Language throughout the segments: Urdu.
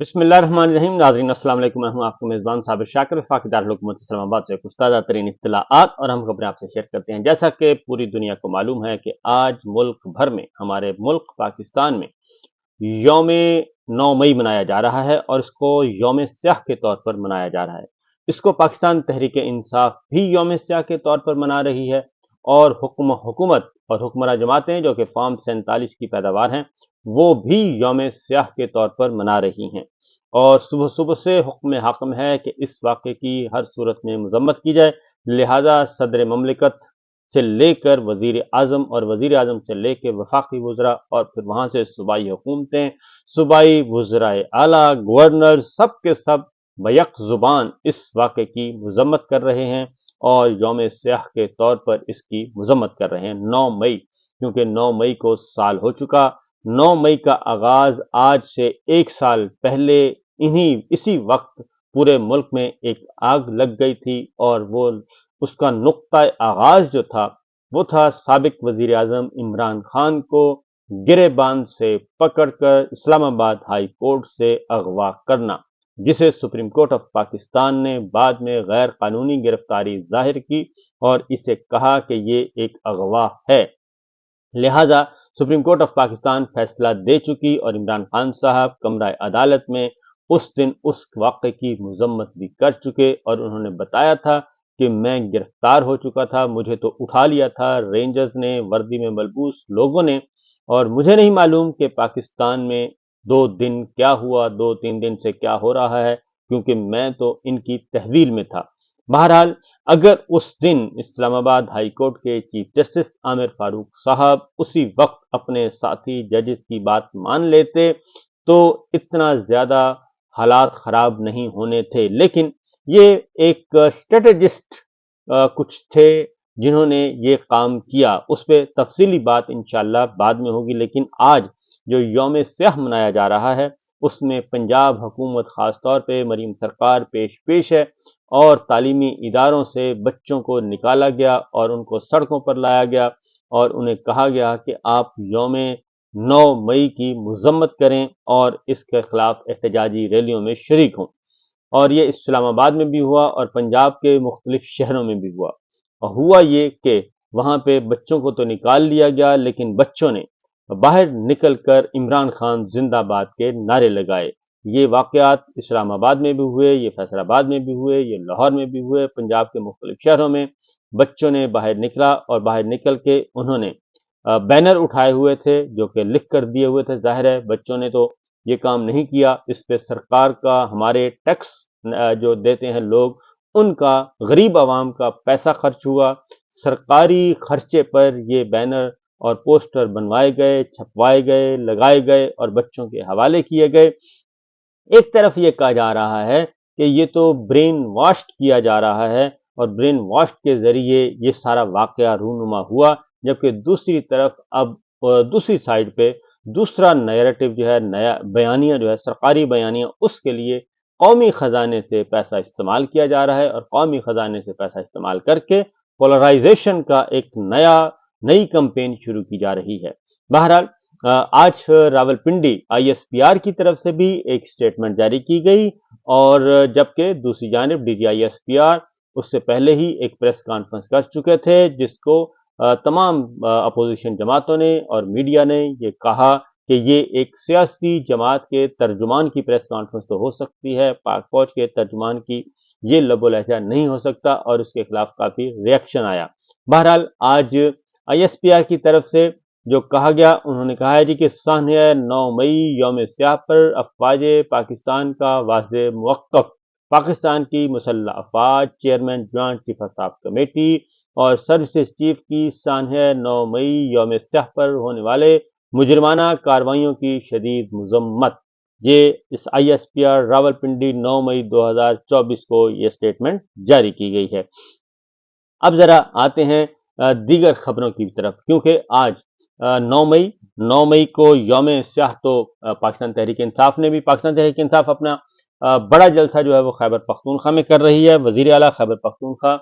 بسم اللہ الرحمن الرحیم. ناظرین السلام علیکم. میں ہوں آپ کا میزبان صابر شاکر. وفاقی دارالحکومت اسلام آباد سے کچھ تازہ ترین اطلاعات اور ہم خبریں آپ سے شیئر کرتے ہیں. جیسا کہ پوری دنیا کو معلوم ہے کہ آج ملک بھر میں ہمارے ملک پاکستان میں یوم 9 مئی منایا جا رہا ہے اور اس کو یوم سیاہ کے طور پر منایا جا رہا ہے. اس کو پاکستان تحریک انصاف بھی یوم سیاہ کے طور پر منا رہی ہے اور حکومت اور حکمراں جماعتیں جو کہ فارم 47 کی پیداوار ہیں وہ بھی یوم سیاہ کے طور پر منا رہی ہیں. اور صبح صبح سے حکم حاکم ہے کہ اس واقعے کی ہر صورت میں مذمت کی جائے. لہذا صدر مملکت سے لے کر وزیر اعظم اور وزیر اعظم سے لے کے وفاقی وزراء اور پھر وہاں سے صوبائی حکومتیں، صوبائی وزرائے اعلیٰ، گورنر، سب کے سب بیک زبان اس واقعے کی مذمت کر رہے ہیں اور یوم سیاہ کے طور پر اس کی مذمت کر رہے ہیں. 9 مئی، کیونکہ 9 مئی کو سال ہو چکا. 9 مئی کا آغاز آج سے 1 سال پہلے اسی وقت پورے ملک میں ایک آگ لگ گئی تھی اور وہ اس کا نقطہ آغاز جو تھا وہ تھا سابق وزیر اعظم عمران خان کو گرے باندھ سے پکڑ کر اسلام آباد ہائی کورٹ سے اغوا کرنا، جسے سپریم کورٹ آف پاکستان نے بعد میں غیر قانونی گرفتاری ظاہر کی اور اسے کہا کہ یہ ایک اغوا ہے. لہذا سپریم کورٹ آف پاکستان فیصلہ دے چکی اور عمران خان صاحب کمرہ عدالت میں اس دن اس واقعے کی مذمت بھی کر چکے اور انہوں نے بتایا تھا کہ میں گرفتار ہو چکا تھا، مجھے تو اٹھا لیا تھا رینجرز نے، وردی میں ملبوس لوگوں نے، اور مجھے نہیں معلوم کہ پاکستان میں 2 دن کیا ہوا، 2-3 دن سے کیا ہو رہا ہے، کیونکہ میں تو ان کی تحویل میں تھا. بہرحال اگر اس دن اسلام آباد ہائی کورٹ کے چیف جسٹس عامر فاروق صاحب اسی وقت اپنے ساتھی ججز کی بات مان لیتے تو اتنا زیادہ حالات خراب نہیں ہونے تھے. لیکن یہ ایک اسٹریٹجسٹ کچھ تھے جنہوں نے یہ کام کیا. اس پہ تفصیلی بات انشاءاللہ بعد میں ہوگی. لیکن آج جو یوم سیاہ منایا جا رہا ہے اس میں پنجاب حکومت خاص طور پہ مریم سرکار پیش ہے اور تعلیمی اداروں سے بچوں کو نکالا گیا اور ان کو سڑکوں پر لایا گیا اور انہیں کہا گیا کہ آپ یوم 9 مئی کی مذمت کریں اور اس کے خلاف احتجاجی ریلیوں میں شریک ہوں. اور یہ اسلام آباد میں بھی ہوا اور پنجاب کے مختلف شہروں میں بھی ہوا. اور ہوا یہ کہ وہاں پہ بچوں کو تو نکال لیا گیا لیکن بچوں نے باہر نکل کر عمران خان زندہ باد کے نعرے لگائے. یہ واقعات اسلام آباد میں بھی ہوئے، یہ فیصل آباد میں بھی ہوئے، یہ لاہور میں بھی ہوئے. پنجاب کے مختلف شہروں میں بچوں نے باہر نکلا اور باہر نکل کے انہوں نے بینر اٹھائے ہوئے تھے جو کہ لکھ کر دیے ہوئے تھے. ظاہر ہے بچوں نے تو یہ کام نہیں کیا، اس پہ سرکار کا، ہمارے ٹیکس جو دیتے ہیں لوگ، ان کا، غریب عوام کا پیسہ خرچ ہوا. سرکاری خرچے پر یہ بینر اور پوسٹر بنوائے گئے، چھپوائے گئے، لگائے گئے اور بچوں کے حوالے کیے گئے. ایک طرف یہ کہا جا رہا ہے کہ یہ تو برین واشڈ کیا جا رہا ہے اور برین واشڈ کے ذریعے یہ سارا واقعہ رونما ہوا، جبکہ دوسری طرف اب دوسری سائڈ پہ دوسرا نیریٹو جو ہے، نیا بیانیہ جو ہے، سرکاری بیانیہ، اس کے لیے قومی خزانے سے پیسہ استعمال کیا جا رہا ہے اور قومی خزانے سے پیسہ استعمال کر کے پولرائزیشن کا ایک نئی کمپین شروع کی جا رہی ہے. بہرحال آج راولپنڈی ISPR کی طرف سے بھی ایک سٹیٹمنٹ جاری کی گئی اور جبکہ دوسری جانب DG ISPR اس سے پہلے ہی ایک پریس کانفرنس کر چکے تھے جس کو تمام اپوزیشن جماعتوں نے اور میڈیا نے یہ کہا کہ یہ ایک سیاسی جماعت کے ترجمان کی پریس کانفرنس تو ہو سکتی ہے، پاک فوج کے ترجمان کی یہ لب و لہجہ نہیں ہو سکتا، اور اس کے خلاف کافی ریاکشن آیا. بہرحال آج ISPR کی طرف سے جو کہا گیا، انہوں نے کہا ہے جی کہ سانحہ 9 مئی یوم سیاہ پر افواج پاکستان کا واضح موقف. پاکستان کی مسلح افواج chairman joint chief of staff committee اور سروسز چیف کی سانحہ 9 مئی یوم سیاہ پر ہونے والے مجرمانہ کارروائیوں کی شدید مذمت. یہ اس ISPR راولپنڈی 9 مئی 2024 کو یہ سٹیٹمنٹ جاری کی گئی ہے. اب ذرا آتے ہیں دیگر خبروں کی طرف، کیونکہ آج 9 مئی کو یوم سیاہ تو پاکستان تحریک انصاف اپنا بڑا جلسہ جو ہے وہ خیبر پختونخوا میں کر رہی ہے. وزیر اعلیٰ خیبر پختونخوا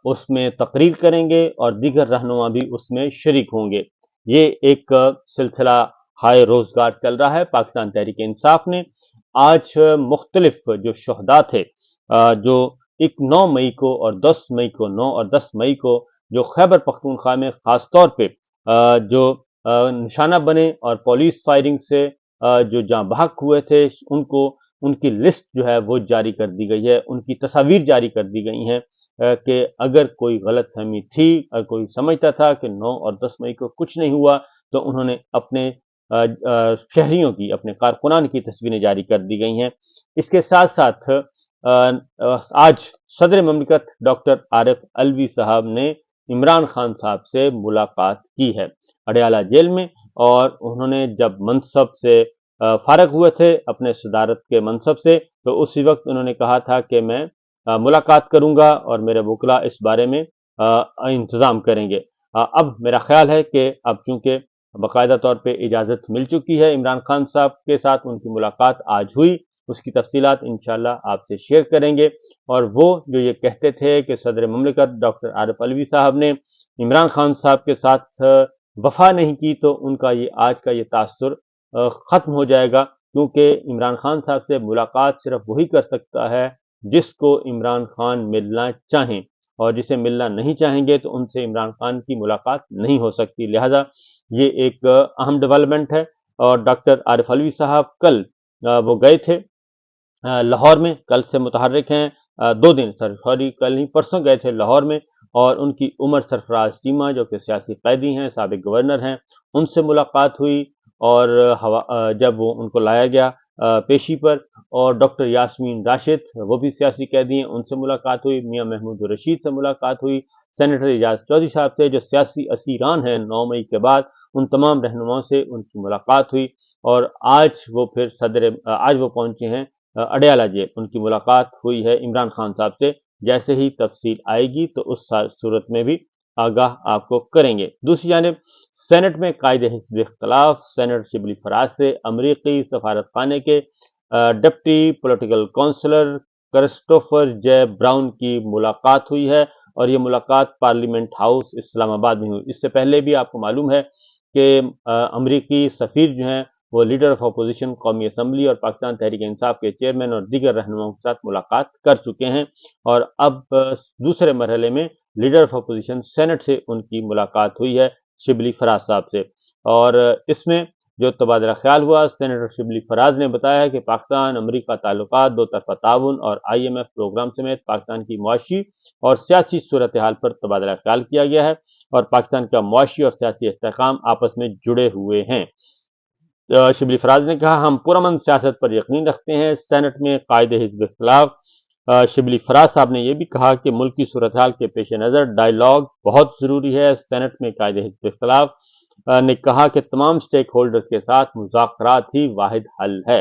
اس میں تقریر کریں گے اور دیگر رہنما بھی اس میں شریک ہوں گے. یہ ایک سلسلہ ہائے روزگار چل رہا ہے پاکستان تحریک انصاف نے. آج مختلف جو شہداء تھے جو ایک 9 مئی کو اور 10 مئی کو 9 اور 10 مئی کو جو خیبر پختونخوا میں خاص طور پہ جو نشانہ بنے اور پولیس فائرنگ سے جو جاں بحق ہوئے تھے ان کی لسٹ جو ہے وہ جاری کر دی گئی ہے، ان کی تصاویر جاری کر دی گئی ہیں کہ اگر کوئی غلط فہمی تھی، اگر کوئی سمجھتا تھا کہ 9 اور 10 مئی کو کچھ نہیں ہوا تو انہوں نے اپنے شہریوں کی، اپنے کارکنان کی تصویریں جاری کر دی گئی ہیں۔ اس کے ساتھ ساتھ آج صدر مملکت ڈاکٹر عارف علوی صاحب نے عمران خان صاحب سے ملاقات کی ہے اڈیالہ جیل میں، اور انہوں نے جب منصب سے فارغ ہوئے تھے اپنے صدارت کے منصب سے، تو اسی وقت انہوں نے کہا تھا کہ میں ملاقات کروں گا اور میرے وکلاء اس بارے میں انتظام کریں گے۔ اب میرا خیال ہے کہ اب چونکہ باقاعدہ طور پہ اجازت مل چکی ہے عمران خان صاحب کے ساتھ ان کی ملاقات آج ہوئی، اس کی تفصیلات انشاءاللہ آپ سے شیئر کریں گے۔ اور وہ جو یہ کہتے تھے کہ صدر مملکت ڈاکٹر عارف علوی صاحب نے عمران خان صاحب کے ساتھ وفا نہیں کی، تو ان کا یہ آج کا یہ تاثر ختم ہو جائے گا، کیونکہ عمران خان صاحب سے ملاقات صرف وہی کر سکتا ہے جس کو عمران خان ملنا چاہیں، اور جسے ملنا نہیں چاہیں گے تو ان سے عمران خان کی ملاقات نہیں ہو سکتی۔ لہذا یہ ایک اہم ڈیولپمنٹ ہے۔ اور ڈاکٹر عارف علوی صاحب کل وہ گئے تھے لاہور میں، کل سے متحرک ہیں، 2 دن کل نہیں پرسوں گئے تھے لاہور میں، اور ان کی عمر سرفراز چیمہ جو کہ سیاسی قیدی ہیں، سابق گورنر ہیں، ان سے ملاقات ہوئی، اور جب ان کو لایا گیا پیشی پر، اور ڈاکٹر یاسمین راشد وہ بھی سیاسی قیدی ہیں، ان سے ملاقات ہوئی، میاں محمود رشید سے ملاقات ہوئی، سینیٹر اعجاز چودھری صاحب سے جو سیاسی اسیران ہیں 9 مئی کے بعد، ان تمام رہنماؤں سے ان کی ملاقات ہوئی، اور آج وہ پہنچے ہیں اڈیالہ جیل، ان کی ملاقات ہوئی ہے عمران خان صاحب سے۔ جیسے ہی تفصیل آئے گی تو اس صورت میں بھی آگاہ آپ کو کریں گے۔ دوسری جانب سینٹ میں قائد حزب اختلاف سینیٹر شبلی فراز سے امریکی سفارت خانے کے ڈپٹی پولیٹیکل کونسلر کرسٹوفر جے براؤن کی ملاقات ہوئی ہے، اور یہ ملاقات پارلیمنٹ ہاؤس اسلام آباد میں ہوئی۔ اس سے پہلے بھی آپ کو معلوم ہے کہ امریکی سفیر جو ہیں وہ لیڈر آف اپوزیشن قومی اسمبلی اور پاکستان تحریک انصاف کے چیئرمین اور دیگر رہنماؤں کے ساتھ ملاقات کر چکے ہیں، اور اب دوسرے مرحلے میں لیڈر آف اپوزیشن سینٹ سے ان کی ملاقات ہوئی ہے شبلی فراز صاحب سے۔ اور اس میں جو تبادلہ خیال ہوا، سینیٹر شبلی فراز نے بتایا کہ پاکستان امریکہ تعلقات، 2 طرفہ تعاون اور IMF پروگرام سمیت پاکستان کی معاشی اور سیاسی صورتحال پر تبادلہ خیال کیا گیا ہے، اور پاکستان کا معاشی اور سیاسی استحکام آپس میں جڑے ہوئے ہیں۔ شبلی فراز نے کہا ہم پرامن سیاست پر یقین رکھتے ہیں۔ سینٹ میں قائد حزب اختلاف شبلی فراز صاحب نے یہ بھی کہا کہ ملکی صورتحال کے پیش نظر ڈائیلاگ بہت ضروری ہے۔ سینٹ میں قائد حزب اختلاف نے کہا کہ تمام سٹیک ہولڈرز کے ساتھ مذاکرات ہی واحد حل ہے،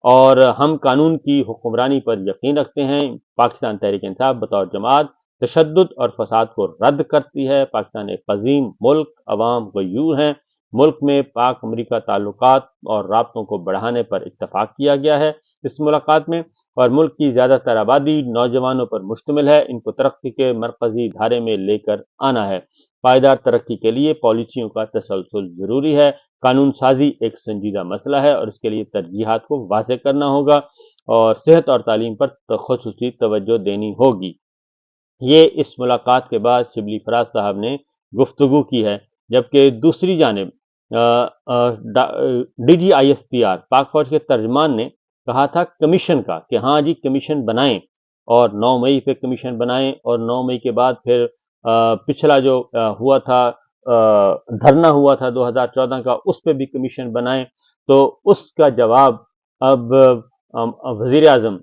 اور ہم قانون کی حکمرانی پر یقین رکھتے ہیں۔ پاکستان تحریک انصاف بطور جماعت تشدد اور فساد کو رد کرتی ہے۔ پاکستان ایک عظیم ملک، عوام غیور ہیں۔ ملک میں پاک امریکہ تعلقات اور رابطوں کو بڑھانے پر اتفاق کیا گیا ہے اس ملاقات میں، اور ملک کی زیادہ تر آبادی نوجوانوں پر مشتمل ہے، ان کو ترقی کے مرکزی دھارے میں لے کر آنا ہے۔ پائیدار ترقی کے لیے پالیسیوں کا تسلسل ضروری ہے۔ قانون سازی ایک سنجیدہ مسئلہ ہے، اور اس کے لیے ترجیحات کو واضح کرنا ہوگا، اور صحت اور تعلیم پر خصوصی توجہ دینی ہوگی۔ یہ اس ملاقات کے بعد شبلی فراز صاحب نے گفتگو کی ہے، جبکہ دوسری جانب DGISPR پاک فوج کے ترجمان نے کہا تھا کمیشن کا کہ ہاں جی کمیشن بنائیں، اور 9 مئی پہ کمیشن بنائیں، اور 9 مئی کے بعد پھر پچھلا جو ہوا تھا دھرنا ہوا تھا 2014 کا، اس پہ بھی کمیشن بنائیں۔ تو اس کا جواب اب وزیر اعظم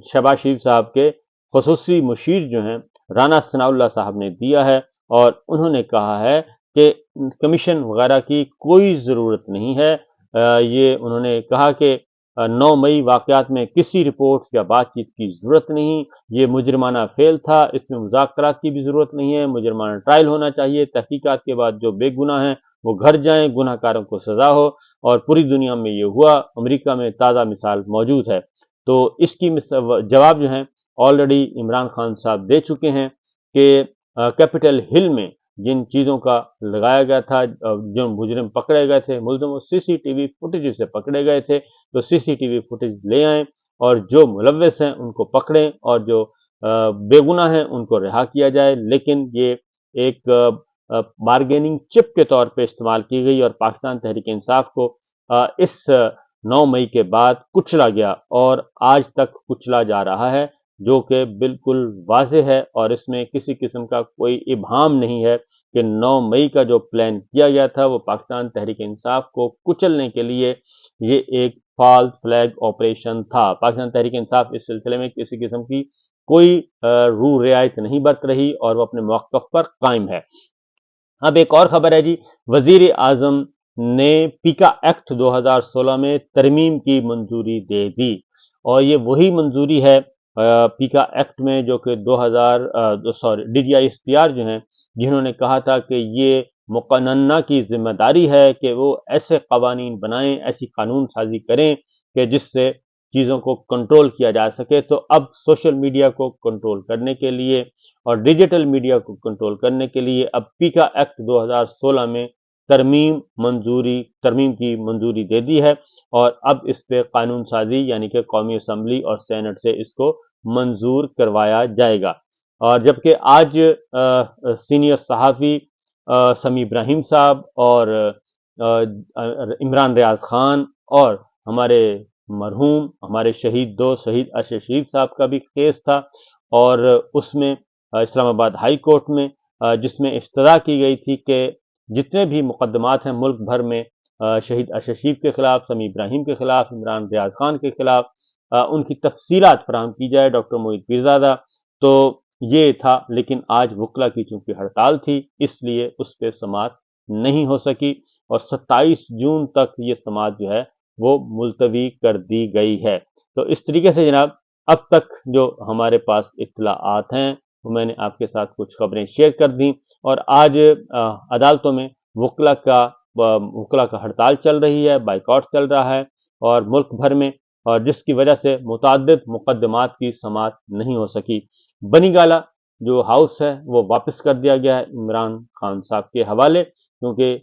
شہباز شریف صاحب کے خصوصی مشیر جو ہیں رانا ثناء اللہ صاحب نے دیا ہے، اور انہوں نے کہا ہے کہ کمیشن وغیرہ کی کوئی ضرورت نہیں ہے۔ یہ انہوں نے کہا کہ 9 مئی واقعات میں کسی رپورٹ یا بات چیت کی ضرورت نہیں، یہ مجرمانہ فعل تھا، اس میں مذاکرات کی بھی ضرورت نہیں ہے، مجرمانہ ٹرائل ہونا چاہیے، تحقیقات کے بعد جو بے گناہ ہیں وہ گھر جائیں، گناہ کاروں کو سزا ہو، اور پوری دنیا میں یہ ہوا، امریکہ میں تازہ مثال موجود ہے۔ تو اس کی جواب جو ہیں آلریڈی عمران خان صاحب دے چکے ہیں کہ کیپٹل ہل میں جن چیزوں کا لگایا گیا تھا، جو مجرم پکڑے گئے تھے، ملزم سی سی ٹی وی فوٹیج سے پکڑے گئے تھے، تو سی سی ٹی وی فوٹیج لے آئیں اور جو ملوث ہیں ان کو پکڑیں اور جو بے گناہ ہیں ان کو رہا کیا جائے۔ لیکن یہ ایک بارگیننگ چپ کے طور پہ استعمال کی گئی اور پاکستان تحریک انصاف کو اس 9 مئی کے بعد کچلا گیا اور آج تک کچلا جا رہا ہے، جو کہ بالکل واضح ہے اور اس میں کسی قسم کا کوئی ابہام نہیں ہے کہ 9 مئی کا جو پلان کیا گیا تھا وہ پاکستان تحریک انصاف کو کچلنے کے لیے یہ ایک فالس فلیگ آپریشن تھا۔ پاکستان تحریک انصاف اس سلسلے میں کسی قسم کی کوئی رو رعایت نہیں برت رہی اور وہ اپنے موقف پر قائم ہے۔ اب ایک اور خبر ہے جی، وزیر اعظم نے پیکا ایکٹ 2016 میں ترمیم کی منظوری دے دی اور یہ وہی منظوری ہے پیکا ایکٹ میں جو کہ ڈی جی آئی اختیار جو ہیں جنہوں نے کہا تھا کہ یہ مقننہ کی ذمہ داری ہے کہ وہ ایسے قوانین بنائیں، ایسی قانون سازی کریں کہ جس سے چیزوں کو کنٹرول کیا جا سکے۔ تو اب سوشل میڈیا کو کنٹرول کرنے کے لیے اور ڈیجیٹل میڈیا کو کنٹرول کرنے کے لیے اب پیکا ایکٹ 2016 میں ترمیم کی منظوری دے دی ہے اور اب اس پہ قانون سازی یعنی کہ قومی اسمبلی اور سینٹ سے اس کو منظور کروایا جائے گا۔ اور جبکہ آج سینئر صحافی سمیع ابراہیم صاحب اور عمران ریاض خان اور ہمارے مرحوم ہمارے شہید دوست شہید اشرف شریف صاحب کا بھی کیس تھا اور اس میں اسلام آباد ہائی کورٹ میں جس میں استدعا کی گئی تھی کہ جتنے بھی مقدمات ہیں ملک بھر میں شہید اشرف شریف کے خلاف، سمیع ابراہیم کے خلاف، عمران ریاض خان کے خلاف، ان کی تفصیلات فراہم کی جائے ڈاکٹر معید پیرزادہ، تو یہ تھا۔ لیکن آج وکلا کی چونکہ ہڑتال تھی اس لیے اس پہ سماعت نہیں ہو سکی اور 27 جون تک یہ سماعت جو ہے وہ ملتوی کر دی گئی ہے۔ تو اس طریقے سے جناب اب تک جو ہمارے پاس اطلاعات ہیں وہ میں نے آپ کے ساتھ کچھ خبریں شیئر کر دیں اور آج عدالتوں میں وکلا کا ہڑتال چل رہی ہے، بائیکاٹ چل رہا ہے اور ملک بھر میں، اور جس کی وجہ سے متعدد مقدمات کی سماعت نہیں ہو سکی۔ بنی گالہ جو ہاؤس ہے وہ واپس کر دیا گیا ہے عمران خان صاحب کے حوالے، کیونکہ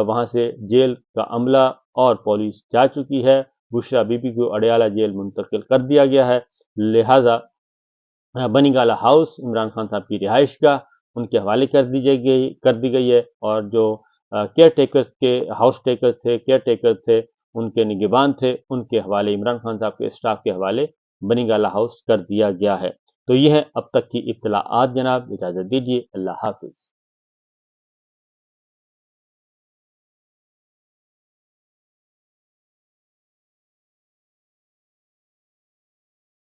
وہاں سے جیل کا عملہ اور پولیس جا چکی ہے، بشرا بی بی کو اڈیالہ جیل منتقل کر دیا گیا ہے، لہٰذا بنی گالہ ہاؤس عمران خان صاحب کی رہائش گاہ ان کے حوالے کر دی گئی ہے اور جو کیئر ٹیکرز کے ہاؤس ٹیکرز تھے ان کے نگہبان تھے ان کے حوالے عمران خان صاحب کے اسٹاف کے حوالے بنی گالہ ہاؤس کر دیا گیا ہے۔ تو یہ ہے اب تک کی اطلاعات جناب، اجازت دیجیے، اللہ حافظ۔